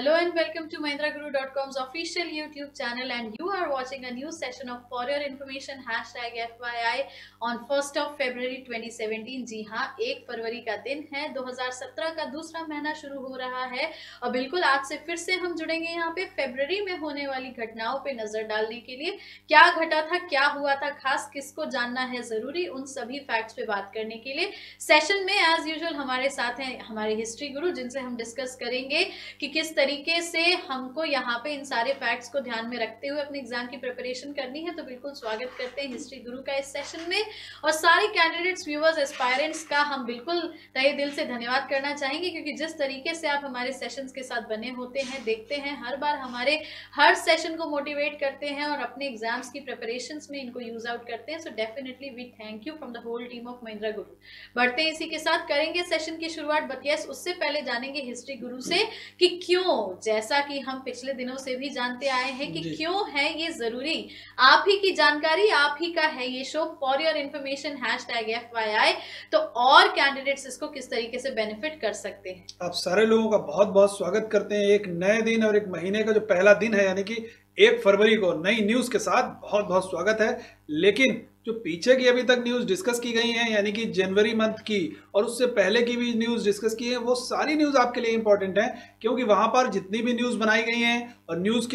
Hello and welcome to MahindraGuru.com's official YouTube channel, and you are watching a new session of For Your Information #FYI on 1st of February 2017। जी हाँ, 1 फरवरी का दिन है, 2017 का दूसरा महीना शुरू हो रहा है और बिल्कुल आज से फिर से हम जुड़ेंगे यहाँ पे फरवरी में होने वाली घटनाओं पे नजर डालने के लिए। क्या घटा था, क्या हुआ था खास, किसको जानना है जरूरी, उन सभी फैक्ट्स पे बात करने के लिए सेशन में एज यूजुअल हमारे साथ हैं हमारे हिस्ट्री गुरु, जिनसे हम डिस्कस करेंगे कि किस तरीके से हमको यहाँ पे इन सारे फैक्ट्स को ध्यान में रखते हुए अपने एग्जाम की प्रिपरेशन करनी है। तो बिल्कुल स्वागत करते हैं हिस्ट्री गुरु का इस सेशन में, और सारे कैंडिडेट्स, व्यूअर्स, एस्पायरेंट्स का हम बिल्कुल तहे दिल से धन्यवाद करना चाहेंगे, क्योंकि जिस तरीके से आप हमारे सेशंस के साथ बने होते हैं, देखते हैं, हर बार हमारे हर सेशन को मोटिवेट करते हैं और अपने एग्जाम्स की प्रिपरेशन में इनको यूज आउट करते हैं। So definitely we thank you from the whole team of Mahindra Guru. बढ़ते हैं, इसी के साथ करेंगे सेशन की शुरुआत, बट यस उससे पहले जानेंगे हिस्ट्री गुरु से कि क्यों, जैसा कि हम पिछले दिनों से भी जानते आए हैं कि क्यों है ये जरूरी। आप ही की जानकारी, आप ही का है ये show for your information #FYI। तो और कैंडिडेट्स इसको किस तरीके से बेनिफिट कर सकते हैं। आप सारे लोगों का बहुत बहुत स्वागत करते हैं एक नए दिन और एक महीने का जो पहला दिन है, यानी कि 1 फरवरी को नई न्यूज के साथ बहुत बहुत स्वागत है। लेकिन जो पीछे की अभी तक न्यूज डिस्कस की गई हैं, यानी कि जनवरी मंथ की और उससे पहले की भी न्यूज डिस्कस की है, वो सारी न्यूज आपके लिए इंपॉर्टेंट है, क्योंकि वहां पर जितनी भी न्यूज बनाई गई हैं और न्यूज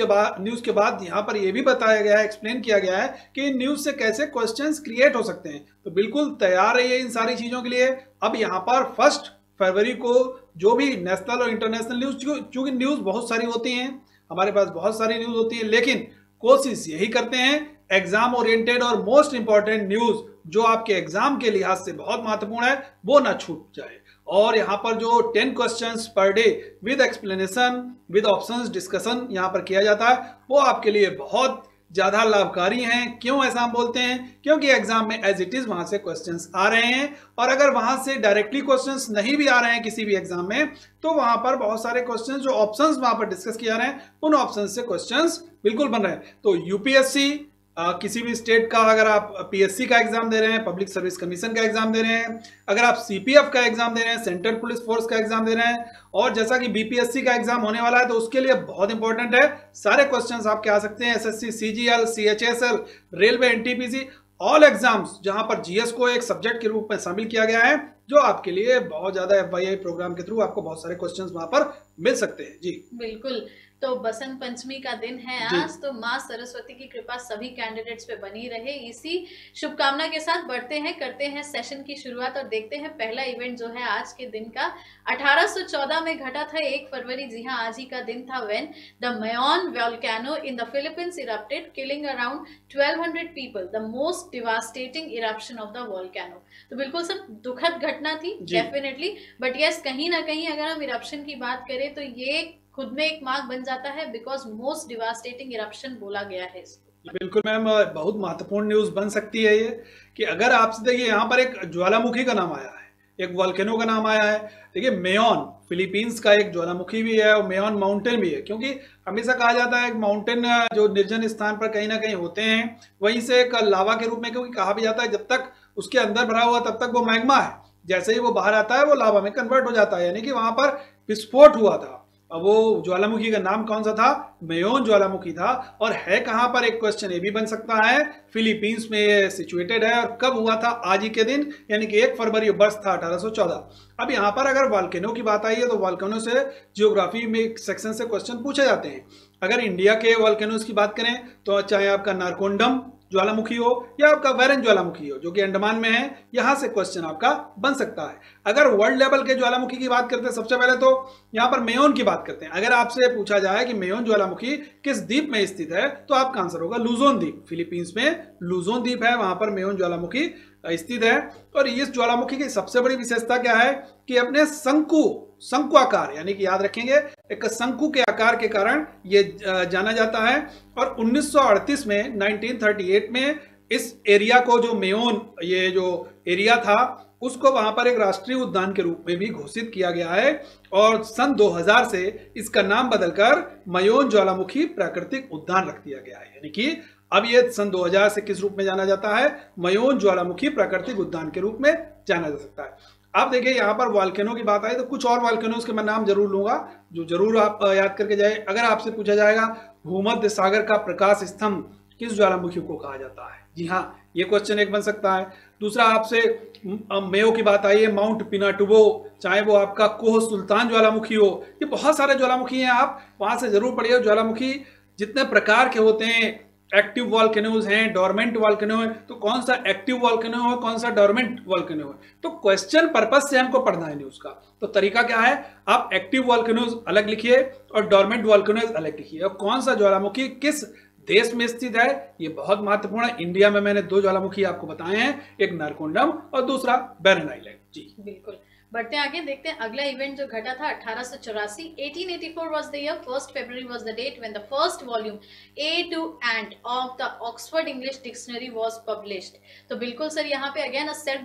के बाद यहाँ पर यह भी बताया गया है, एक्सप्लेन किया गया है कि इन न्यूज से कैसे क्वेश्चंस क्रिएट हो सकते हैं। तो बिल्कुल तैयार रहिए इन सारी चीजों के लिए। अब यहाँ पर 1 फरवरी को जो भी नेशनल और इंटरनेशनल न्यूज, चूंकि न्यूज बहुत सारी होती हैं, हमारे पास बहुत सारी न्यूज होती है, लेकिन कोशिश यही करते हैं एग्जाम ओरिएंटेड और मोस्ट इंपॉर्टेंट न्यूज जो आपके एग्जाम के लिहाज से बहुत महत्वपूर्ण है वो ना छूट जाए। और यहाँ पर जो 10 questions per day with explanation with options discussion यहाँ पर किया जाता है, वो आपके लिए बहुत ज्यादा लाभकारी हैं। क्यों ऐसा हम बोलते हैं? क्योंकि एग्जाम में एज इट इज वहां से क्वेश्चंस आ रहे हैं, और अगर वहां से डायरेक्टली क्वेश्चंस नहीं भी आ रहे हैं किसी भी एग्जाम में, तो वहां पर बहुत सारे क्वेश्चंस जो ऑप्शंस वहां पर डिस्कस किए जा रहे हैं, उन ऑप्शंस से क्वेश्चंस बिल्कुल बन रहे हैं। तो यूपीएससी किसी भी स्टेट का, अगर आप पीएससी का एग्जाम दे रहे हैं, पब्लिक सर्विस कमीशन का एग्जाम दे रहे हैं, अगर आप सीपीएफ का एग्जाम दे रहे हैं, सेंट्रल पुलिस फोर्स का एग्जाम दे रहे हैं, और जैसा कि बीपीएससी का एग्जाम होने वाला है, तो उसके लिए बहुत इंपॉर्टेंट है, सारे क्वेश्चंस आपके आ सकते हैं। SSC, CGL, CHSL, railway, NTPC, all exams जहां पर जीएस को एक सब्जेक्ट के रूप में शामिल किया गया है, जो आपके लिए बहुत ज्यादा एफवाईआई प्रोग्राम के थ्रू आपको बहुत सारे क्वेश्चंस वहां पर मिल सकते हैं। जी बिल्कुल। तो बसंत पंचमी का दिन है आज, तो माँ सरस्वती की कृपा सभी कैंडिडेट्स पे बनी रहे, इसी शुभकामना के साथ बढ़ते हैं, करते हैं सेशन की शुरुआत और देखते हैं पहला इवेंट जो है आज के दिन का 1814 में घटा था, 1 फरवरी। जी हाँ, आज ही का दिन था when the Mayon volcano in the Philippines erupted, killing around 1200 people, the most devastating eruption of the volcano. तो बिल्कुल सब दुखद घटना थी डेफिनेटली, बट यस कहीं ना कहीं अगर हम इरप्शन की बात करें तो ये खुद में एक मार्क बन जाता है, बिकॉज मोस्ट डिवास्टेटिंग इरप्शन बोला गया है इसको। बिल्कुल मैम, बहुत महत्वपूर्ण न्यूज बन सकती है ये, कि अगर आपसे देखिए यहाँ पर एक ज्वालामुखी का नाम आया है, एक वोल्केनो का नाम आया है। देखिए मेयोन फिलीपींस का एक ज्वालामुखी भी है और मेयोन माउंटेन भी है, क्योंकि हमेशा कहा जाता है माउंटेन जो निर्जन स्थान पर कहीं ना कहीं होते हैं, वहीं से एक लावा के रूप में, क्योंकि कहा भी जाता है जब तक उसके अंदर भरा हुआ तब तक वो मैग्मा है, जैसे ही वो बाहर आता है वो लावा में कन्वर्ट हो जाता है, यानी कि वहां पर विस्फोट हुआ था। अब वो ज्वालामुखी का नाम कौन सा था? मेयोन ज्वालामुखी था। और है कहां पर? एक क्वेश्चन ये भी बन सकता है, फिलीपींस में ये सिचुएटेड है, और कब हुआ था? आज ही के दिन, यानी कि 1 फरवरी बर्थ था 1814। अब यहाँ पर अगर वोल्केनो की बात आई है तो वोल्केनो से जियोग्राफी में एक सेक्शन से क्वेश्चन पूछे जाते हैं। अगर इंडिया के वोल्केनोज की बात करें तो चाहे आपका नारकोंडम ज्वालामुखी हो या आपका वेरन ज्वालामुखी हो, जो कि अंडमान में है, यहां से क्वेश्चन आपका बन सकता है। अगर वर्ल्ड लेवल के ज्वालामुखी की बात करते हैं, सबसे पहले तो यहां पर मेयोन की बात करते हैं। अगर आपसे पूछा जाए कि मेयोन ज्वालामुखी किस द्वीप में स्थित है, तो आपका आंसर होगा लुजोन द्वीप। फिलीपींस में लुजोन द्वीप है, वहां पर मेयोन ज्वालामुखी स्थित है। और इस ज्वालामुखी की सबसे बड़ी विशेषता क्या है कि अपने शंकु आकार, यानी कि याद रखेंगे एक शंकु के आकार के कारण ये जाना जाता है। और 1938 में 1938 में इस एरिया को, जो मेयोन ये जो एरिया था, उसको वहां पर एक राष्ट्रीय उद्यान के रूप में भी घोषित किया गया है। और सन 2000 से इसका नाम बदलकर मेयोन ज्वालामुखी प्राकृतिक उद्यान रख दिया गया है, यानी कि अब ये सन 2000 से किस रूप में जाना जाता है? मेयोन ज्वालामुखी प्राकृतिक उद्यान के रूप में जाना जा सकता है। आप देखिए यहाँ पर वॉल्केनो की बात आई तो कुछ और वॉल्केनोज के मैं नाम जरूर लूंगा जो जरूर आप याद करके जाए। अगर आपसे पूछा जाएगा भूमध्य सागर का प्रकाश स्तंभ किस ज्वालामुखी को कहा जाता है, जी हाँ, ये क्वेश्चन एक बन सकता है। दूसरा आपसे मेयो की बात आई है, माउंट पिनाटुबो, चाहे वो आपका कोह सुल्तान ज्वालामुखी हो, ये बहुत सारे ज्वालामुखी हैं, आप वहां से जरूर पढ़िए। ज्वालामुखी जितने प्रकार के होते हैं, एक्टिव वॉल्केनोज हैं, डोरमेंट वॉल्केनो है, तो कौन सा एक्टिव वॉल्केनो है, कौन सा डोरमेंट वॉल्केनो है, तो क्वेश्चन पर्पस से हमको पढ़ना है न्यूज का। तो तरीका क्या है, आप एक्टिव वॉल्केनोज अलग लिखिए और डोरमेंट वॉल्केनोज अलग लिखिए, और कौन सा ज्वालामुखी किस देश में स्थित है ये बहुत महत्वपूर्ण है। इंडिया में मैंने 2 ज्वालामुखी आपको बताए हैं, एक नारकोंडम और दूसरा बैरन आइलैंड। जी बिल्कुल, बढ़ते आगे देखते हैं अगला इवेंट जो घटा था 1884। 1884 was the year, 1st February was the date when the first volume A to Ant of the Oxford English Dictionary was published। तो बिल्कुल सर, यहाँ पे again a self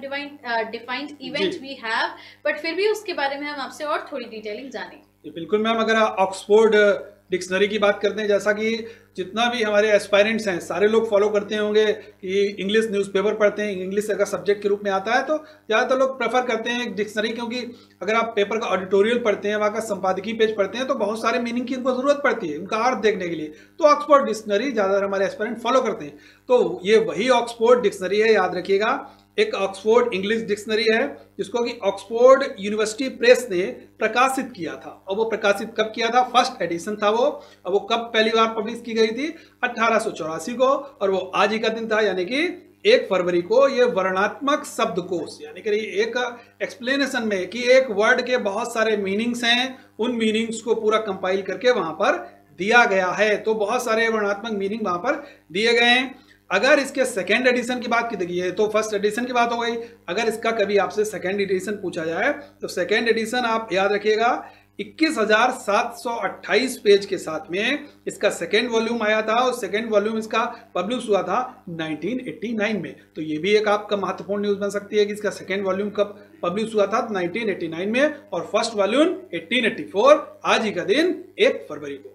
defined event we have, but फिर भी उसके बारे में हम आपसे और थोड़ी डिटेलिंग जानें। बिल्कुल मैम, अगर ऑक्सफोर्ड डिक्शनरी की बात करते हैं, जैसा कि जितना भी हमारे एस्पायरेंट्स हैं सारे लोग फॉलो करते होंगे कि इंग्लिश न्यूज़पेपर पढ़ते हैं, इंग्लिश अगर सब्जेक्ट के रूप में आता है तो ज़्यादातर लोग प्रेफर करते हैं डिक्शनरी, क्योंकि अगर आप पेपर का ऑडिटोरियल पढ़ते हैं, वहाँ का संपादकीय पेज पढ़ते हैं, तो बहुत सारे मीनिंग की उनको जरूरत पड़ती है उनका अर्थ देखने के लिए, तो ऑक्सफोर्ड डिक्शनरी ज़्यादातर हमारे एस्पायरेंट फॉलो करते हैं। तो ये वही ऑक्सफोर्ड डिक्शनरी है, याद रखिएगा। एक ऑक्सफोर्ड इंग्लिश डिक्शनरी है जिसको कि ऑक्सफोर्ड यूनिवर्सिटी प्रेस ने प्रकाशित किया था, और वो प्रकाशित कब किया था, फर्स्ट एडिशन था वो, और वो कब पहली बार पब्लिश की गई थी, 1884 को, और वो आज ही का दिन था, यानी कि 1 फरवरी को। ये वर्णात्मक शब्दकोश, यानी कि एक एक्सप्लेनेशन में कि एक वर्ड के बहुत सारे मीनिंग्स हैं, उन मीनिंग्स को पूरा कंपाइल करके वहां पर दिया गया है। तो बहुत सारे वर्णात्मक मीनिंग वहां पर दिए गए हैं। अगर इसके सेकेंड एडिशन की बात की गई तो फर्स्ट एडिशन की बात हो गई, अगर इसका कभी आपसे सेकेंड एडिशन पूछा जाए तो सेकेंड एडिशन आप याद रखिएगा 21,728 पेज के साथ में इसका सेकेंड वॉल्यूम आया था, और सेकेंड वॉल्यूम इसका पब्लिश हुआ था 1989 में। तो ये भी एक आपका महत्वपूर्ण न्यूज बन सकती है कि इसका सेकेंड वॉल्यूम कब पब्लिश हुआ था, 1989 में, और फर्स्ट वॉल्यूम 1884 आज ही का दिन 1 फरवरी को।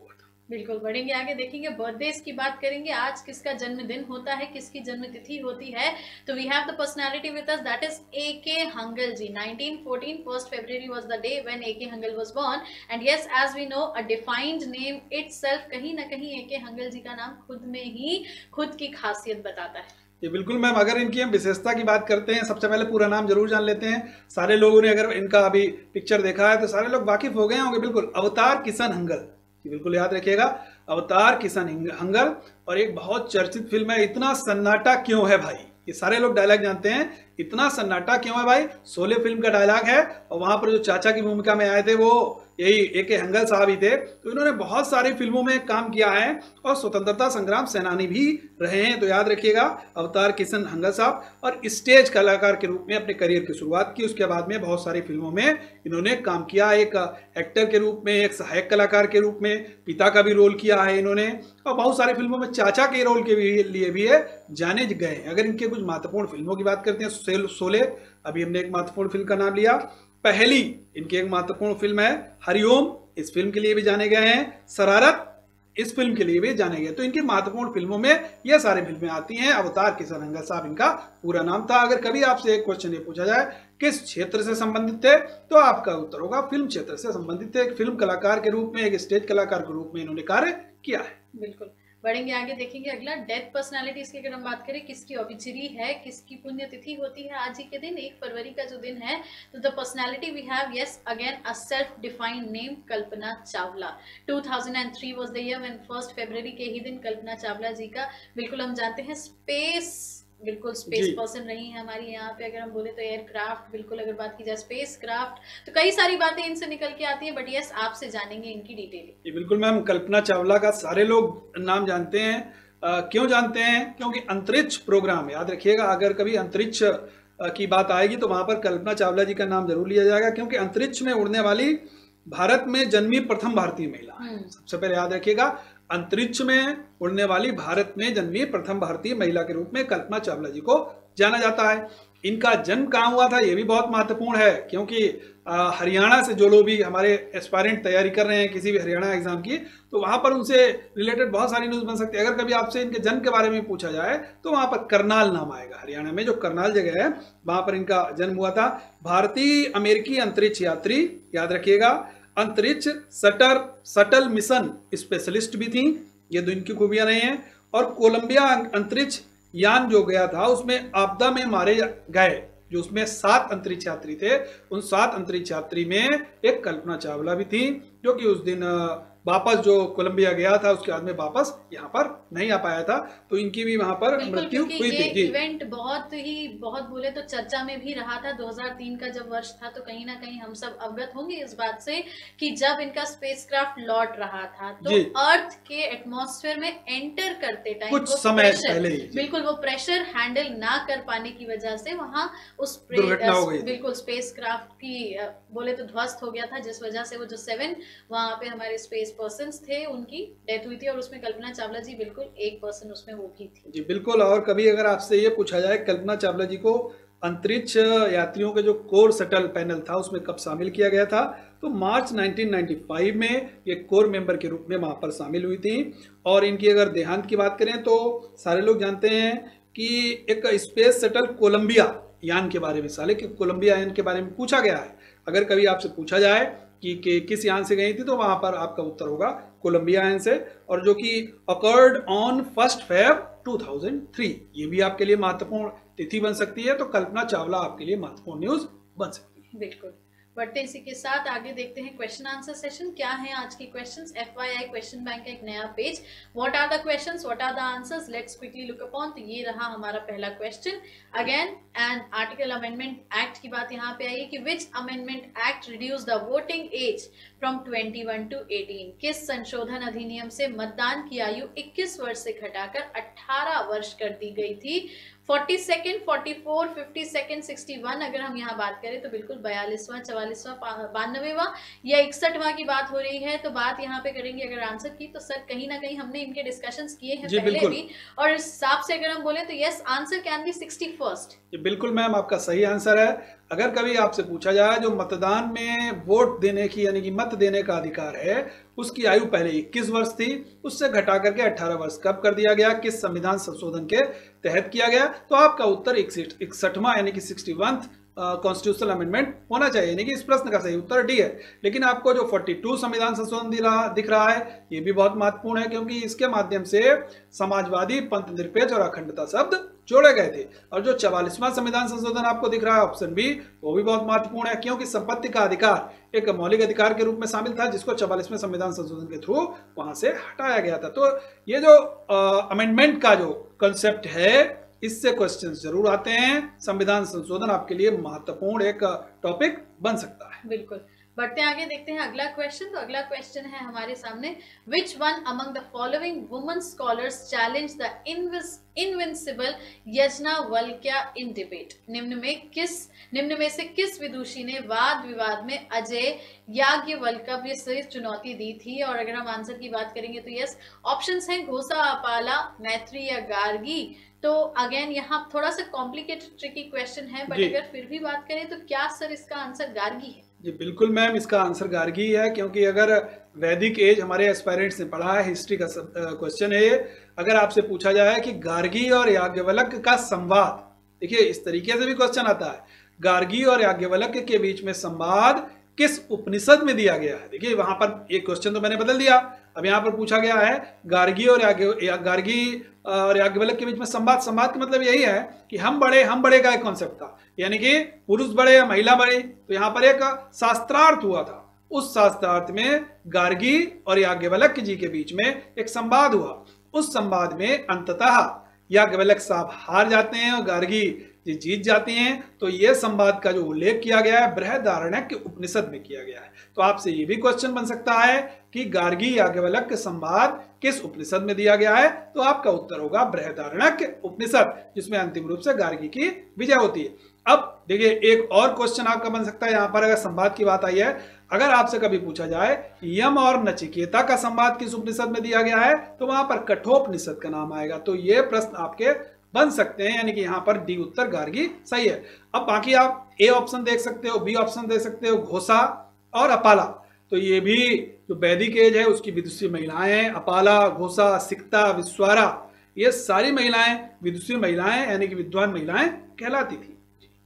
बिल्कुल, बढ़ेंगे आगे, देखेंगे बर्थडेज की बात करेंगे, आज किसका जन्मदिन होता है, किसकी जन्मतिथि होती है। तो we have the personality with us, that is A.K. Hangal ji. 1914 1st February was the day when A.K. Hangal was born, and yes, as we know, a defined name itself, कहीं ना कहीं A.K. हंगल जी का नाम खुद में ही खुद की खासियत बताता है। ये बिल्कुल मैम, अगर इनकी हम विशेषता की बात करते हैं, सबसे पहले पूरा नाम जरूर जान लेते हैं। सारे लोगों ने अगर इनका अभी पिक्चर देखा है तो सारे लोग वाकिफ हो गए होंगे। बिल्कुल, अवतार किशन हंगल, बिल्कुल याद रखिएगा, अवतार किशन हंगल। और एक बहुत चर्चित फिल्म है इतना सन्नाटा क्यों है भाई, ये सारे लोग डायलॉग जानते हैं, इतना सन्नाटा क्यों है भाई, शोले फिल्म का डायलॉग है, और वहां पर जो चाचा की भूमिका में आए थे वो यही A.K. हंगल साहब ही थे। तो इन्होंने बहुत सारी फिल्मों में काम किया है और स्वतंत्रता संग्राम सेनानी भी रहे हैं। तो याद रखिएगा अवतार किशन हंगल साहब, और स्टेज कलाकार के रूप में अपने करियर की शुरुआत की, उसके बाद में बहुत सारी फिल्मों में इन्होंने काम किया, एक एक्टर के रूप में, एक सहायक कलाकार के रूप में, पिता का भी रोल किया है इन्होंने, और बहुत सारी फिल्मों में चाचा के रोल के लिए भी जाने गए। अगर इनके कुछ महत्वपूर्ण फिल्मों की बात करते हैं, शोले, अभी हमने एक महत्वपूर्ण फिल्म का नाम लिया, पहली इनकी एक महत्वपूर्ण फिल्म है हरिओम, इस फिल्म के लिए भी जाने गए हैं, शरारत इस फिल्म के लिए भी जाने गए। तो इनकी महत्वपूर्ण फिल्मों में ये सारी फिल्में आती हैं। अवतार किशन हंगल साहब इनका पूरा नाम था। अगर कभी आपसे एक क्वेश्चन ये पूछा जाए किस क्षेत्र से संबंधित थे, तो आपका उत्तर होगा फिल्म क्षेत्र से संबंधित थे। एक फिल्म कलाकार के रूप में, एक स्टेज कलाकार के रूप में इन्होंने कार्य किया है। बिल्कुल, बढ़ेंगे आगे, देखेंगे अगला डेथ पर्सनालिटीज की। अगर हम बात करें किसकी ऑबिचरी है, किसकी पुण्यतिथि होती है आज ही के दिन, 1 फरवरी का जो दिन है, तो the personality we have, yes again a self defined name, Kalpana Chawla. 2003 was the year when 1st फरवरी के ही दिन कल्पना चावला जी का, बिल्कुल हम जानते हैं स्पेस, बिल्कुल स्पेस पर्सन रही है हमारी यहाँ पे। अगर हम बोले तो एयरक्राफ्ट, बिल्कुल अगर बात की जाए स्पेस क्राफ्ट, तो कई सारी बातें इनसे निकल के आती है, बट यस आपसे जानेंगे इनकी डिटेल। बिल्कुल मैम, कल्पना चावला का सारे लोग नाम जानते हैं। क्यों जानते हैं? क्योंकि अंतरिक्ष प्रोग्राम, याद रखिएगा, अगर कभी अंतरिक्ष की बात आएगी तो वहां पर कल्पना चावला जी का नाम जरूर लिया जाएगा, क्योंकि अंतरिक्ष में उड़ने वाली भारत में जन्मी प्रथम भारतीय महिला है। सबसे पहले याद रखिएगा, अंतरिक्ष में उड़ने वाली भारत में जन्मी प्रथम भारतीय महिला के रूप में कल्पना चावला जी को जाना जाता है। इनका जन्म कहाँ हुआ था ये भी बहुत महत्वपूर्ण है, क्योंकि हरियाणा से जो लोग भी हमारे एस्पायरेंट तैयारी कर रहे हैं किसी भी हरियाणा एग्जाम की, तो वहां पर उनसे रिलेटेड बहुत सारी न्यूज़ बन सकती है। अगर कभी आपसे इनके जन्म के बारे में पूछा जाए तो वहां पर करनाल नाम आएगा। हरियाणा में जो करनाल जगह है वहां पर इनका जन्म हुआ था। भारतीय अमेरिकी अंतरिक्ष यात्री, याद रखिएगा, अंतरिक्ष सटल मिशन स्पेशलिस्ट भी थी, ये दो इनकी खूबियां रही हैं। और कोलंबिया अंतरिक्ष यान जो गया था उसमें आपदा में मारे गए जो उसमें 7 अंतरिक्ष यात्री थे, उन 7 अंतरिक्ष यात्री में एक कल्पना चावला भी थी, जो कि उस दिन वापस जो कोलंबिया गया था उसके बाद में वापस यहाँ पर नहीं आ पाया था, तो इनकी भी वहां पर मृत्यु हुई थी। ये इवेंट बहुत बोले तो चर्चा में भी रहा था। 2003 का जब वर्ष था, तो कहीं ना कहीं हम सब अवगत होंगे इस बात से कि जब इनका स्पेसक्राफ्ट लौट रहा था तो अर्थ के एटमॉस्फेयर में एंटर करते टाइम कुछ समय पहले बिल्कुल वो प्रेशर हैंडल ना कर पाने की वजह से वहां उस बिल्कुल स्पेसक्राफ्ट की बोले तो ध्वस्त हो गया था, जिस वजह से वो जो 7 वहां पे हमारे स्पेस पर्सन्स थे उनकी डेथ हुई थी। और उसमें कल्पना चावला जी बिल्कुल एक पर्सन उसमें वो भी थी। जी बिल्कुल। और कभी अगर आपसे ये पूछा जाए कल्पना चावला जी को अंतरिक्ष यात्रियों के जो कोर शटल पैनल था उसमें कब शामिल किया गया था, तो मार्च 1995 में ये कोर मेंबर के रूप में वहां पर शामिल हुई थी। और इनकी अगर देहांत की बात करें तो सारे लोग जानते हैं कि एक स्पेस शटल कोलंबिया यान के बारे में, साले कि कोलंबिया यान के बारे में पूछा गया है। अगर कभी आपसे पूछा जाए कि किस यान से गई थी, तो वहां पर आपका उत्तर होगा कोलंबिया यान से, और जो कि अकर्ड ऑन 1 Feb 2003। ये भी आपके लिए महत्वपूर्ण तिथि बन सकती है, तो कल्पना चावला आपके लिए महत्वपूर्ण न्यूज बन सकती है। बिल्कुल। बढ़ते इसी के साथ आगे देखते हैं क्वेश्चन आंसर सेशन। क्या है आज की क्वेश्चंस? FYI क्वेश्चन बैंक का एक नया page. What are the questions, what are the answers, let's quickly look upon. तो ये रहा हमारा पहला question. Again and article amendment act की बात यहाँ पे आई है कि which amendment act reduce the voting age from 21 to 18। किस संशोधन अधिनियम से मतदान की आयु 21 वर्ष से घटाकर 18 वर्ष कर दी गई थी? 42nd, 44, 52nd, 61 अगर हम यहाँ बात करें तो बिल्कुल 42वां, 44वां, 92वां या 61वां की बात हो रही है। तो बात यहाँ पे करेंगे अगर आंसर की, तो सर कहीं ना कहीं हमने इनके डिस्कशंस किए हैं पहले भी, और इस हिसाब से अगर हम बोले तो yes, answer can be 61st। बिल्कुल मैम, आपका सही आंसर है। अगर कभी आपसे पूछा जाए जो मतदान में वोट देने की यानी कि मत देने का अधिकार है उसकी आयु पहले 21 वर्ष थी, उससे घटा करके 18 वर्ष कब कर दिया गया, किस संविधान संशोधन के तहत किया गया, तो आपका उत्तर 61वां यानी कि 61th कॉन्स्टिट्यूशनल अमेंडमेंट होना चाहिए, यानी कि इस प्रश्न का सही उत्तर डी है। लेकिन आपको जो 42 संविधान संशोधन दिख रहा है ये भी बहुत महत्वपूर्ण है, क्योंकि इसके माध्यम से समाजवादी, पंथ निरपेक्ष और अखंडता शब्द जोड़े गए थे। और जो 44वां संविधान संशोधन आपको दिख रहा है ऑप्शन बी, वो भी बहुत महत्वपूर्ण है, क्योंकि संपत्ति का अधिकार एक मौलिक अधिकार के रूप में शामिल था, जिसको 44वें संविधान संशोधन के थ्रू वहां से हटाया गया था। तो ये जो अमेंडमेंट का जो कंसेप्ट है इससे क्वेश्चंस जरूर आते हैं। संविधान संशोधन आपके लिए महत्वपूर्ण एक टॉपिक बन सकता है। बिल्कुल। बढ़ते आगे देखते हैं अगला क्वेश्चन। तो अगला क्वेश्चन है हमारे सामने, which one among the following women scholars challenge the invincible Yajnavalkya in debate. निम्न में से किस विदुषी ने वाद विवाद में अजय याज्ञवल्क्य से चुनौती दी थी? और अगर हम आंसर की बात करेंगे तो यस, ऑप्शंस हैं घोषा, अपाला, मैत्री या गार्गी। तो अगेन यहाँ थोड़ा सा कॉम्प्लिकेटेड ट्रिकी क्वेश्चन है, बट अगर फिर भी बात करें तो क्या सर इसका आंसर गार्गी है? जी बिल्कुल मैम, इसका आंसर गार्गी है, क्योंकि अगर वैदिक एज हमारे एस्पायरेंट्स ने पढ़ा है, हिस्ट्री का क्वेश्चन है ये। अगर आपसे पूछा जाए कि गार्गी और याज्ञवल्क्य का संवाद, देखिए इस तरीके से भी क्वेश्चन आता है, गार्गी और याज्ञवल्क्य के बीच में संवाद किस उपनिषद में दिया गया है। देखिए वहां पर एक क्वेश्चन तो मैंने बदल दिया, अब यहाँ पर पूछा गया है गार्गी और याज्ञवल्क्य के बीच में संवाद। संवाद का मतलब यही है कि हम बड़े का एक कॉन्सेप्ट था, यानी कि पुरुष बड़े या महिला बड़े। तो यहाँ पर एक शास्त्रार्थ हुआ था, उस शास्त्रार्थ में गार्गी और याज्ञवल्क्य जी के बीच में एक संवाद हुआ। उस संवाद में अंततः याज्ञवल्क्य साहब हार जाते हैं और गार्गी जी जीत जाती हैं। तो यह संवाद का जो उल्लेख किया गया है बृहदारण्यक उपनिषद में किया गया है। तो आपसे ये भी क्वेश्चन बन सकता है कि गार्गी याज्ञवल्क्य संवाद किस उपनिषद में दिया गया है, तो आपका उत्तर होगा बृहदारण्यक उपनिषद, जिसमें अंतिम रूप से गार्गी की विजय होती है। अब देखिए एक और क्वेश्चन आपका बन सकता है यहाँ पर, अगर संवाद की बात आई है, अगर आपसे कभी पूछा जाए यम और नचिकेता का संवाद किस उपनिषद में दिया गया है, तो वहां पर कठोपनिषद का नाम आएगा। तो ये प्रश्न आपके बन सकते हैं, यानी कि यहाँ पर डी उत्तर गार्गी सही है। अब बाकी आप ए ऑप्शन देख सकते हो, बी ऑप्शन देख सकते हो, घोषा और अपाला। तो ये भी जो वैदिक एज है उसकी विदुषी महिलाएं हैं। अपाला, घोषा, सिक्ता, विश्वारा, ये सारी महिलाएं विदुषी महिलाएं यानी कि विद्वान महिलाएं कहलाती थी।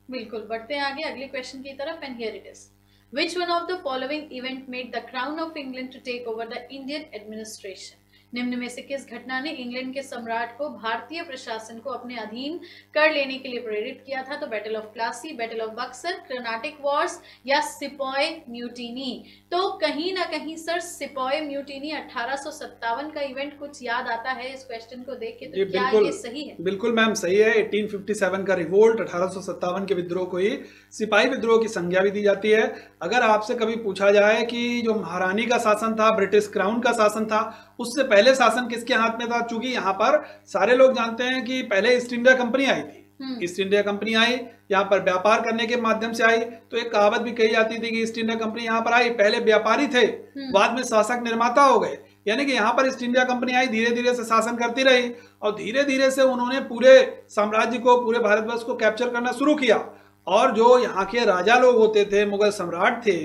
बिल्कुल, बढ़ते हैं आगे अगले क्वेश्चन की तरफ। And here it is, which one of the following event made the crown of England to take over the Indian administration? निम्न में से किस घटना ने इंग्लैंड के सम्राट को भारतीय प्रशासन को अपने अधीन कर लेने के लिए प्रेरित किया था? तो battle of Plassey, battle of Buxar, Carnatic Wars या सिपॉय म्यूटिनी? तो कहीं ना कहीं सर सिपॉय म्यूटिनी 1857 का इवेंट कुछ याद आता है इस क्वेश्चन को देख के, तो क्या ये सही है? बिल्कुल मैम सही है। 1857 का रिवोल्ट, 1857 के विद्रोह को ही सिपाही विद्रोह की संज्ञा भी दी जाती है। अगर आपसे कभी पूछा जाए कि जो महारानी का शासन था, ब्रिटिश क्राउन का शासन था, उससे पहले शासन किसके हाथ में था? चूंकि यहाँ पर सारे लोग जानते हैं कि पहले ईस्ट इंडिया कंपनी आई थी। ईस्ट इंडिया कंपनी आई, यहाँ पर व्यापार करने के माध्यम से आई। तो एक कहावत भी कही जाती थी कि ईस्ट इंडिया कंपनी यहाँ पर आई, पहले व्यापारी थे, बाद में शासक निर्माता हो गए। यानी कि यहाँ पर ईस्ट इंडिया कंपनी आई, धीरे धीरे से शासन करती रही और धीरे धीरे से उन्होंने पूरे साम्राज्य को, पूरे भारतवर्ष को कैप्चर करना शुरू किया। और जो यहाँ के राजा लोग होते थे, मुगल सम्राट थे,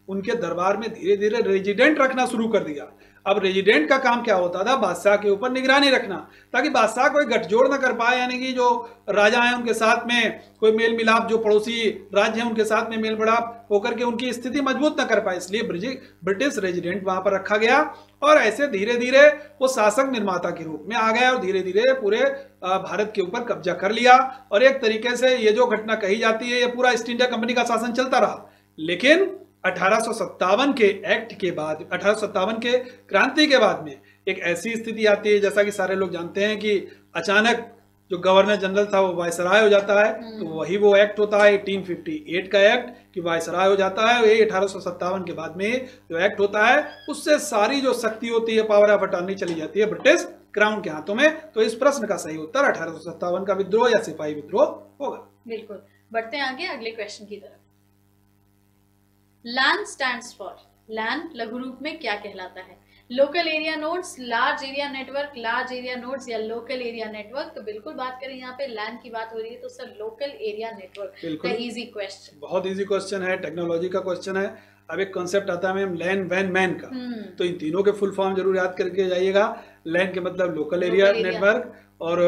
उनके दरबार में धीरे धीरे रेजिडेंट रखना शुरू कर दिया। अब रेजिडेंट का काम क्या होता था? बादशाह के ऊपर निगरानी रखना, ताकि बादशाह कोई गठजोड़ न कर पाए, यानी कि जो राजा हैं उनके साथ में कोई मेल मिलाप, जो पड़ोसी राज्य हैं उनके साथ में मेल मिलाप होकर के उनकी स्थिति मजबूत न कर पाए। इसलिए ब्रिटिश रेजिडेंट वहां पर रखा गया और ऐसे धीरे धीरे वो शासक निर्माता के रूप में आ गया और धीरे धीरे पूरे भारत के ऊपर कब्जा कर लिया। और एक तरीके से ये जो घटना कही जाती है, ये पूरा ईस्ट इंडिया कंपनी का शासन चलता रहा। लेकिन 1857 के एक्ट के बाद, 1857 के क्रांति के बाद में एक ऐसी स्थिति आती है, जैसा कि सारे लोग जानते हैं कि अचानक जो गवर्नर जनरल था वो वायसराय हो जाता है। तो वही वो एक्ट होता है 1858 का एक्ट कि वायसराय हो जाता है। ये 1857 के बाद में जो एक्ट होता है उससे सारी जो शक्ति होती है, पावर ऑफ अटॉर्नी चली जाती है ब्रिटिश क्राउन के हाथों में। तो इस प्रश्न का सही उत्तर 1857 का विद्रोह या सिपाही विद्रोह होगा। बिल्कुल, बढ़ते हैं आगे अगले क्वेश्चन की तरफ। लैन स्टैंड्स फॉर, लैन लघु रूप में क्या कहलाता है? Local area nodes, large area network, large area nodes या लोकल एरिया नेटवर्क? तो बिल्कुल बात करें यहाँ पे लैन की बात हो रही है, तो sir local area network. Easy question, बहुत इजी क्वेश्चन है, टेक्नोलॉजी का क्वेश्चन है। अब एक कॉन्सेप्ट आता है मैम लैन, वैन, मैन का। तो इन तीनों के फुल फॉर्म जरूर याद करके जाइएगा। लैन के मतलब लोकल एरिया नेटवर्क, और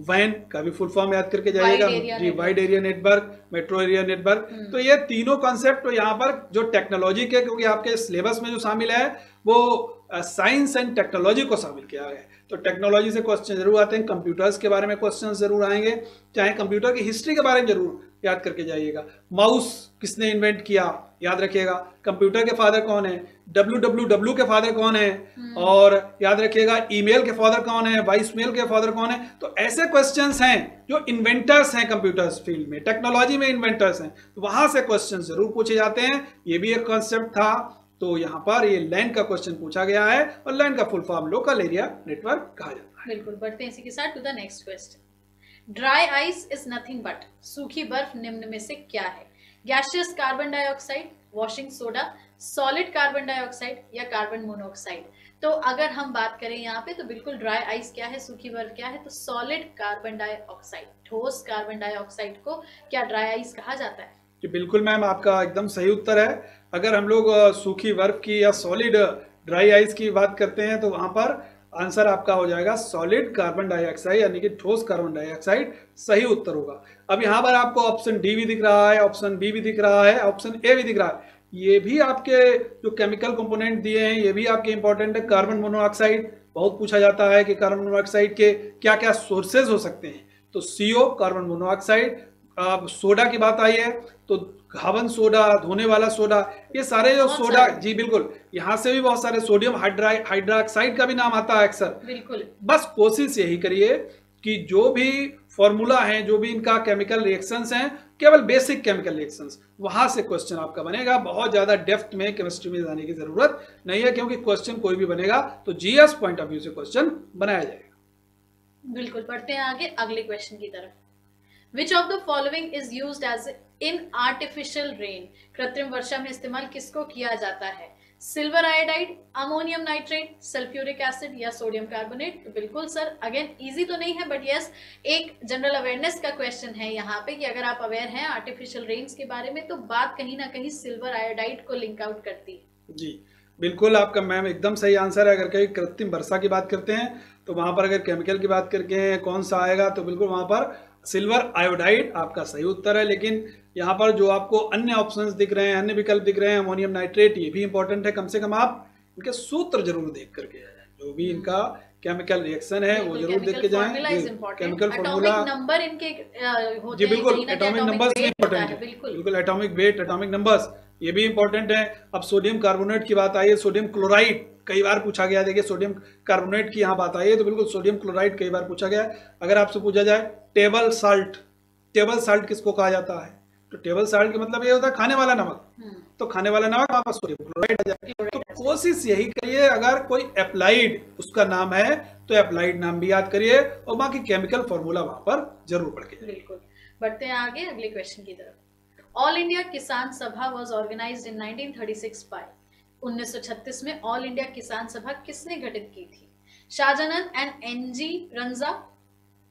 वैन का भी फुल फॉर्म याद करके जाइएगा जी, wide area network, metro area network. तो ये तीनों कॉन्सेप्ट तो यहाँ पर जो टेक्नोलॉजी के, क्योंकि आपके सिलेबस में जो शामिल है वो साइंस एंड टेक्नोलॉजी को शामिल किया है। तो टेक्नोलॉजी से क्वेश्चन जरूर आते हैं, कंप्यूटर्स के बारे में क्वेश्चन जरूर आएंगे, चाहे कंप्यूटर की हिस्ट्री के बारे में जरूर याद करके जाइएगा। माउस किसने इन्वेंट किया, याद रखिएगा। कंप्यूटर के फादर कौन है, www के फादर कौन है, और याद रखिएगा ईमेल के फादर कौन है, वॉइस मेल के फादर कौन है। तो ऐसे क्वेश्चंस हैं जो इन्वेंटर्स हैं कंप्यूटर्स फील्ड में, टेक्नोलॉजी में इन्वेंटर्स हैं, तो वहां से क्वेश्चन जरूर पूछे जाते हैं। ये भी एक कॉन्सेप्ट था। तो यहाँ पर ये लैन का क्वेश्चन पूछा गया है और लैन का full form local area network कहा जाता है। बिल्कुल, बढ़ते हैं इसी के साथ to the next question. Dry ice is nothing but, सूखी बर्फ निम्न में से क्या है? Gaseous carbon dioxide, washing soda, solid carbon dioxide या कार्बन मोनोऑक्साइड? तो अगर हम बात करें यहाँ पे, तो बिल्कुल ड्राई आइस क्या है, सूखी बर्फ क्या है? तो सॉलिड कार्बन डाइऑक्साइड, ठोस कार्बन डाइऑक्साइड को क्या ड्राई आइस कहा जाता है? जी बिल्कुल मैम, आपका एकदम सही उत्तर है। अगर हम लोग सूखी बर्फ की या सॉलिड ड्राई आइस की बात करते हैं तो वहां पर आंसर आपका हो जाएगा सॉलिड कार्बन डाइऑक्साइड, यानी कि ठोस कार्बन डाइऑक्साइड सही उत्तर होगा। अब यहाँ पर आपको ऑप्शन डी भी दिख रहा है, ऑप्शन बी भी दिख रहा है, ऑप्शन ए भी दिख रहा है। ये भी आपके जो केमिकल कंपोनेंट दिए हैं ये भी आपके इंपॉर्टेंट है। कार्बन मोनोऑक्साइड बहुत पूछा जाता है कि कार्बन मोनोऑक्साइड के क्या क्या सोर्सेज हो सकते हैं, तो CO कार्बन मोनोऑक्साइड। सोडा की बात आई है तो घावन सोडा, धोने वाला सोडा, ये सारे जो सोडा, जी बिल्कुल, यहाँ से भी बहुत सारे, सोडियम हाइड्रोक्साइड का भी नाम आता है अक्सर। बिल्कुल, बस कोशिश यही करिए कि जो भी फॉर्मूला है, जो भी इनका केमिकल रिएक्शंस हैं, केवल बेसिक केमिकल रिएक्शंस, वहां से क्वेश्चन आपका बनेगा। बहुत ज्यादा डेप्थ में केमिस्ट्री में जाने की जरूरत नहीं है, क्योंकि क्वेश्चन कोई भी बनेगा तो GS पॉइंट ऑफ व्यू से क्वेश्चन बनाया जाएगा। बिल्कुल, बढ़ते हैं आगे अगले क्वेश्चन की तरफ। Which of the following is used as in artificial rain? कृत्रिम वर्षा में इस्तेमाल किसको किया जाता है? Silver iodide, ammonium nitrate, sulphuric acid या सोडियम कार्बोनेट? तो बिल्कुल सर, अगेन इजी तो नहीं है बट यस एक जनरल अवेयरनेस का क्वेश्चन है यहाँ पे कि अगर आप अवेयर हैं आर्टिफिशियल रेन्स के बारे में तो बात कहीं ना कहीं सिल्वर आयोडाइड को लिंक आउट करती है। जी बिल्कुल, आपका मैम एकदम सही आंसर है। अगर कहीं कृत्रिम वर्षा की बात करते हैं तो वहां पर अगर केमिकल की बात करके कौन सा आएगा तो बिल्कुल वहां पर सिल्वर आयोडाइड आपका सही उत्तर है। लेकिन यहाँ पर जो आपको अन्य ऑप्शंस दिख रहे हैं, अन्य विकल्प दिख रहे हैं, अमोनियम नाइट्रेट, ये भी इंपॉर्टेंट है। कम से कम आप इनके सूत्र जरूर देख करके आए, जो भी इनका केमिकल रिएक्शन है वो जरूर देख के जाएं। केमिकल फॉर्मूला नंबर इनके होते जी बिल्कुल, हैं, एटॉमिक नंबर्स भी इंपॉर्टेंट है। बिल्कुल, एटॉमिक वेट, एटॉमिक नंबर्स ये भी इंपॉर्टेंट है। अब सोडियम कार्बोनेट की बात आई है, सोडियम क्लोराइड कई बार पूछा गया। देखिए सोडियम कार्बोनेट की यहाँ बात आई है तो बिल्कुल सोडियम क्लोराइड कई बार पूछा गया है। अगर आपसे पूछा जाए टेबल साल्ट, टेबल साल्ट किसको कहा जाता है? तो टेबल साल्ट का मतलब ये होता है खाने वाला नमक। तो खाने वाला नमक वहां पर सोडियम क्लोराइड आ जाएगा। तो कोशिश यही करिए, अगर कोई एप्लाइड उसका नाम है तो एप्लाइड नाम भी याद करिए और बाकी केमिकल फॉर्मूला वहां पर जरूर पढ़ के। बिल्कुल, बढ़ते हैं आगे अगले क्वेश्चन की तरफ। ऑल इंडिया किसान सभा वाज ऑर्गेनाइज्ड इन 1936 बाय, 1936 में ऑल इंडिया किसान सभा किसने गठित की थी? शाहजानंद एंड एनजी रंजा,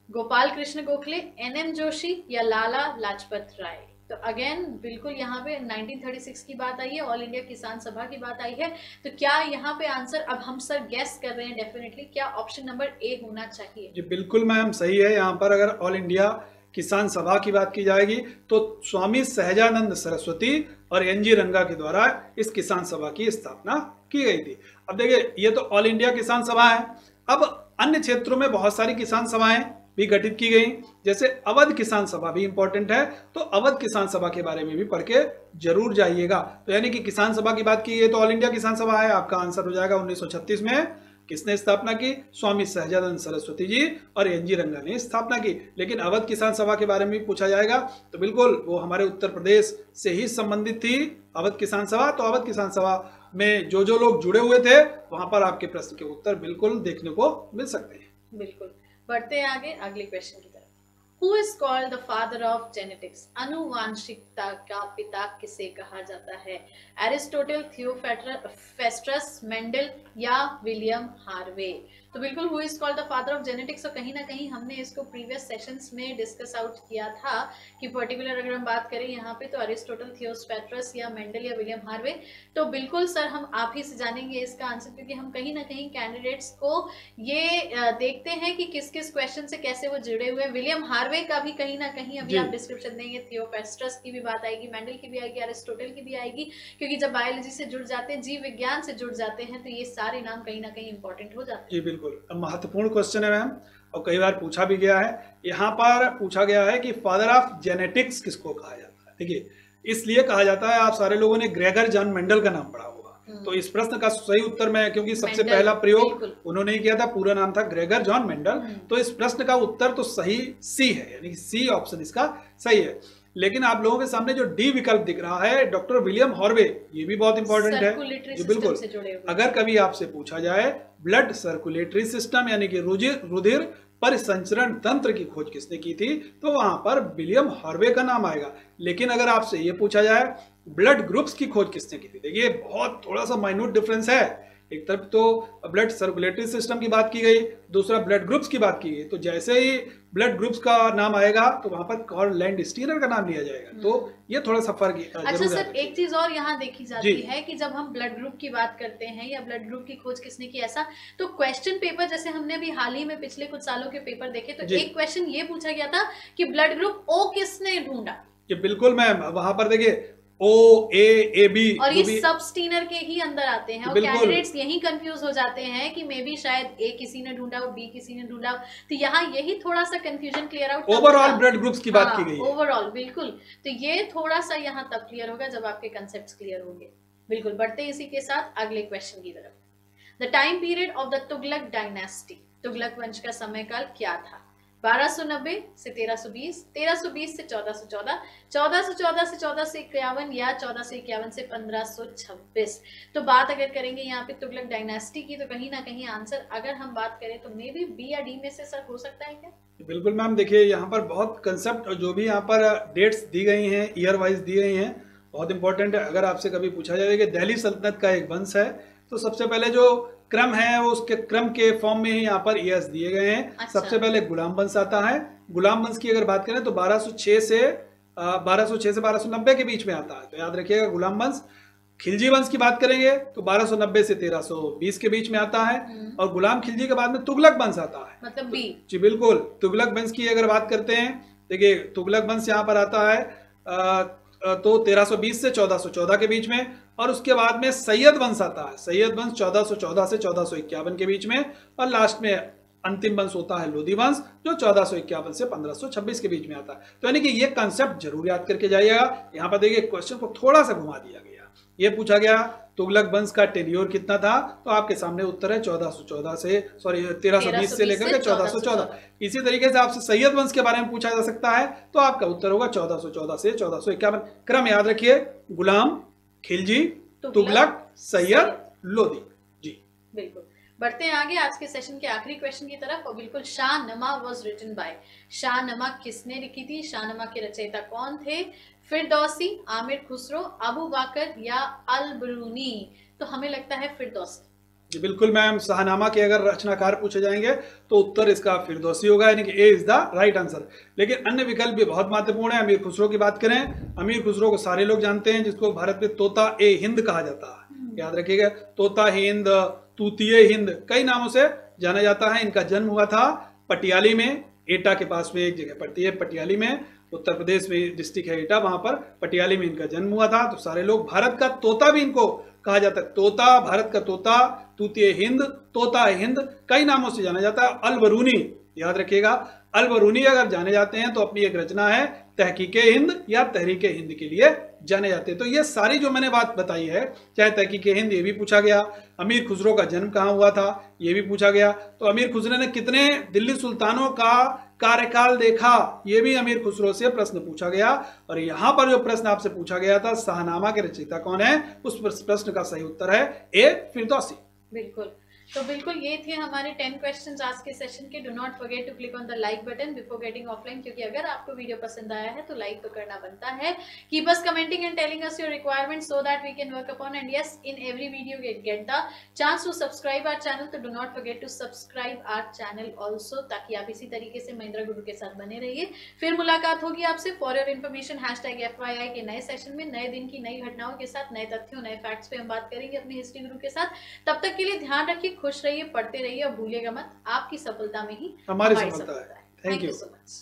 गोपाल कृष्ण गोखले, एनएम जोशी या लाला लाजपत राय? तो अगेन बिल्कुल यहाँ पे 1936 की बात आई है, ऑल इंडिया किसान सभा की बात आई है। तो क्या यहाँ पे आंसर अब हम सर गेस कर रहे हैं डेफिनेटली, क्या ऑप्शन नंबर ए होना चाहिए? जी बिल्कुल मैम सही है। यहाँ पर अगर ऑल इंडिया किसान सभा की बात की जाएगी तो स्वामी सहजानंद सरस्वती और एनजी रंगा के द्वारा इस किसान सभा की स्थापना की गई थी। अब देखिए ये तो ऑल इंडिया किसान सभा है। अब अन्य क्षेत्रों में बहुत सारी किसान सभाएं भी गठित की गई, जैसे अवध किसान सभा भी इंपॉर्टेंट है। तो अवध किसान सभा के बारे में भी पढ़ के जरूर जाइएगा। तो यानी कि किसान सभा की बात की गई तो ऑल इंडिया किसान सभा है, आपका आंसर हो जाएगा 1936 में किसने स्थापना की? स्वामी सहजानंद सरस्वती जी और एनजी रंगा ने स्थापना की। लेकिन अवध किसान सभा के बारे में भी पूछा जाएगा तो बिल्कुल वो हमारे उत्तर प्रदेश से ही संबंधित थी अवध किसान सभा। तो अवध किसान सभा में जो लोग जुड़े हुए थे वहां पर आपके प्रश्न के उत्तर बिल्कुल देखने को मिल सकते हैं। बिल्कुल, बढ़ते हैं आगे अगले क्वेश्चन की तरफ। Who is called the father of genetics? अनुवांशिकता का पिता किसे कहा जाता है? एरिस्टोटल, थियोफेस्ट्रस, मेंडल या विलियम हार्वे? तो बिल्कुल who is called the father of genetics, और कहीं ना कहीं हमने इसको प्रीवियस सेशंस में डिस्कस आउट किया था कि पर्टिकुलर अगर हम बात करें यहाँ पे तो अरिस्टोटल, थियोफेस्ट्रस या मेंडल या विलियम हार्वे। तो बिल्कुल सर हम आप ही से जानेंगे इसका आंसर, क्योंकि हम कहीं ना कहीं कैंडिडेट्स को ये देखते हैं कि किस किस क्वेश्चन से कैसे वो जुड़े हुए हैं। विलियम हार्वे का भी कहीं ना कहीं अभी आप डिस्क्रिप्शन देंगे, थियोफेस्ट्रस की भी बात आएगी, मेंडल की भी आएगी, अरिस्टोटल की भी आएगी, क्योंकि जब बायोलॉजी से जुड़ जाते हैं, जीव विज्ञान से जुड़ जाते हैं तो ये सारे नाम कहीं ना कहीं इंपॉर्टेंट हो जाते हैं। बिल्कुल महत्वपूर्ण क्वेश्चन है मैम, और कई बार पूछा भी गया है। यहाँ पर पूछा गया है कि फादर ऑफ जेनेटिक्स किसको कहा जाता है। देखिए इसलिए कहा जाता है, आप सारे लोगों ने ग्रेगर जॉन मेंडल का नाम पढ़ा होगा, तो इस प्रश्न का सही उत्तर में, क्योंकि सबसे पहला प्रयोग उन्होंने ही किया था, पूरा नाम था ग्रेगर जॉन मेंडल, तो इस प्रश्न का उत्तर तो सही सी है, यानी सी ऑप्शन इसका सही है। लेकिन आप लोगों के सामने जो डी विकल्प दिख रहा है डॉक्टर विलियम हार्वे, ये भी बहुत इंपॉर्टेंट है। जी बिल्कुल, अगर कभी आपसे पूछा जाए ब्लड सर्कुलेटरी सिस्टम यानी कि रुधिर परिसंचरण तंत्र की खोज किसने की थी, तो वहां पर विलियम हार्वे का नाम आएगा। लेकिन अगर आपसे ये पूछा जाए ब्लड ग्रुप्स की खोज किसने की थी, देखिए बहुत थोड़ा सा माइन्यूट डिफरेंस है। एक तरफ तो ब्लड सर्कुलेटरी सिस्टम की बात की गई, दूसरा ब्लड ग्रुप्स की बात की गई। तो जैसे ही ब्लड ग्रुप्स का नाम आएगा तो वहां पर कार्ल लैंडस्टीनर का नाम लिया जाएगा, तो ये थोड़ा सा फर्क है। अच्छा सर, एक चीज और यहाँ देखी जाती है कि जब हम ब्लड ग्रुप की बात करते हैं या ब्लड ग्रुप की खोज किसने की, ऐसा तो क्वेश्चन पेपर, जैसे हमने अभी हाल ही में पिछले कुछ सालों के पेपर देखे, तो एक क्वेश्चन ये पूछा गया था कि ब्लड ग्रुप ओ किसने ढूंढा। ये बिल्कुल मैम, वहां पर देखिए ओ ए बी, और ये सब स्टीनर के ही अंदर आते हैं, और कैंडिडेट्स यही कंफ्यूज हो जाते हैं कि मे बी शायद ए किसी ने ढूंढा हो, बी किसी ने ढूंढा हो। तो यहाँ यही थोड़ा सा confusion clear out, overall blood groups की बात की गई है। ओवरऑल बिल्कुल, तो ये थोड़ा सा यहाँ तब क्लियर होगा जब आपके कंसेप्ट क्लियर होंगे। बिल्कुल, बढ़ते इसी के साथ अगले क्वेश्चन की तरफ। The time period of the Tughlaq dynasty, Tughlaq वंश का समय काल क्या था? 1290 से 1320, 1320 से 1414, 1414 से 1451 या 1451 से 1526। तो बात अगर करेंगे यहाँ पे तुगलक डायनेस्टी की, तो कहीं ना कहीं आंसर अगर हम बात करें तो मे बी बी या डी में से सर हो सकता है क्या? बिल्कुल मैम, देखिए यहाँ पर बहुत कंसेप्ट जो भी यहाँ पर डेट्स दी गई हैं, ईयर वाइज दी गई हैं, बहुत इंपॉर्टेंट है। अगर आपसे कभी पूछा जाए कि दिल्ली सल्तनत का एक वंश है, तो सबसे पहले जो क्रम है वो उसके क्रम के फॉर्म में ही यहाँ पर ईयर्स दिए गए हैं। अच्छा। सबसे पहले गुलाम वंश आता है। गुलाम वंश की अगर बात करें तो 1206 से 1290 के बीच में आता है, तो याद रखिएगा गुलाम वंश। खिलजी वंश की बात करेंगे तो 1290 से 1320 के बीच में आता है। और गुलाम खिलजी के बाद में तुगलक वंश आता है, मतलब बी। जी बिल्कुल। तुगलक वंश की अगर बात करते हैं, देखिए तुगलक वंश यहाँ पर आता है तो 1320 से 1414 के बीच में। और उसके बाद में सैयद वंश आता है। सैयद वंश 1414 से 1451 के बीच में। और लास्ट में अंतिम वंश होता है लोधी वंश, जो 1451 से 1526 के बीच में आता है। तो यानी कि ये कंसेप्ट जरूर याद करके जाइएगा। यहाँ पर देखिए क्वेश्चन को थोड़ा सा घुमा दिया गया। ये पूछा गया तुगलक वंश का टेन्योर कितना था, तो आपके सामने उत्तर है 1414 से 1320 से लेकर के 1414। इसी तरीके से आपसे सैयद वंश के बारे में पूछा जा सकता है, तो आपका उत्तर होगा 1414 से 1451। क्रम याद रखिए, गुलाम, खिलजी, तुगलक, सैयद, लोधी। जी बिल्कुल। बढ़ते हैं आगे आज के सेशन के आखिरी क्वेश्चन की तरफ। और बिल्कुल, शाहनमा वाज रिटन बाय, शाहनमा किसने लिखी थी? शाहनमा के रचयिता कौन थे? फिरदौसी, आमिर खुसरो, अबू बाकर या अल बरूनी? तो हमें लगता है फिरदौसी। जी बिल्कुल मैम। शाहनामा के अगर रचनाकार पूछे जाएंगे तो उत्तर इसका फिरदौसी होगा, यानी कि ए इज द राइट आंसर। लेकिन अन्य विकल्प भी बहुत महत्वपूर्ण है। अमीर खुसरो की बात करें, अमीर खुसरो को सारे लोग जानते हैं, जिसको भारत में तोता ए हिंद कहा जाता है। याद रखिएगा, तोता हिंद, तूतिए हिंद, कई नामों से जाना जाता है। इनका जन्म हुआ था पटियाली में, एटा के पास में एक जगह पड़ती है पटियाली में, उत्तर प्रदेश में डिस्ट्रिक्ट है एटा, वहां पर पटियाली में इनका जन्म हुआ था। तो सारे लोग, भारत का तोता भी इनको कहा जाता है। तोता, भारत का तोता, तूतिए हिंद, तोता हिंद, कई नामों से जाना जाता है। अल बरूनी, याद रखिएगा, अल बरूनी अगर जाने जाते हैं तो अपनी एक रचना है तहकीके हिंद या तहरीके हिंद के लिए जाने जाते हैं। तो ये सारी जो मैंने बात बताई है, चाहे तहकीके हिंद ये भी पूछा गया, अमीर खुसरो का जन्म कहाँ हुआ था ये भी पूछा गया, तो अमीर खुसरो ने कितने दिल्ली सुल्तानों का कार्यकाल देखा, ये भी अमीर खुसरो से प्रश्न पूछा गया। और यहाँ पर जो प्रश्न आपसे पूछा गया था, शाहनामा के रचयिता कौन है, उस प्रश्न का सही उत्तर है ए फिरदौसी। बिल्कुल। तो बिल्कुल ये थे हमारे 10 क्वेश्चंस आज के सेशन के। Do not forget to click on the like button before getting offline, क्योंकि अगर आपको वीडियो पसंद आया है तो लाइक तो करना बनता है। Keep us commenting and telling us your requirements so that we can work upon, and yes, in every video get the chance to subscribe our channel. तो do not forget to subscribe our channel also, ताकि आप इसी तरीके से महिंद्रा गुरु के साथ बने रहिए। फिर मुलाकात होगी आपसे फॉर योर इन्फॉर्मेशन #FYI के नए सेशन में, नए दिन की नई घटनाओं के साथ, नए तथ्यों, नए फैक्ट्स पे हम बात करेंगे अपने हिस्ट्री गुरु के साथ। तब तक के लिए ध्यान रखिए, खुश रहिए, पढ़ते रहिए और भूलिएगा मत, आपकी सफलता में ही हमारी सफलता है। Thank you so much.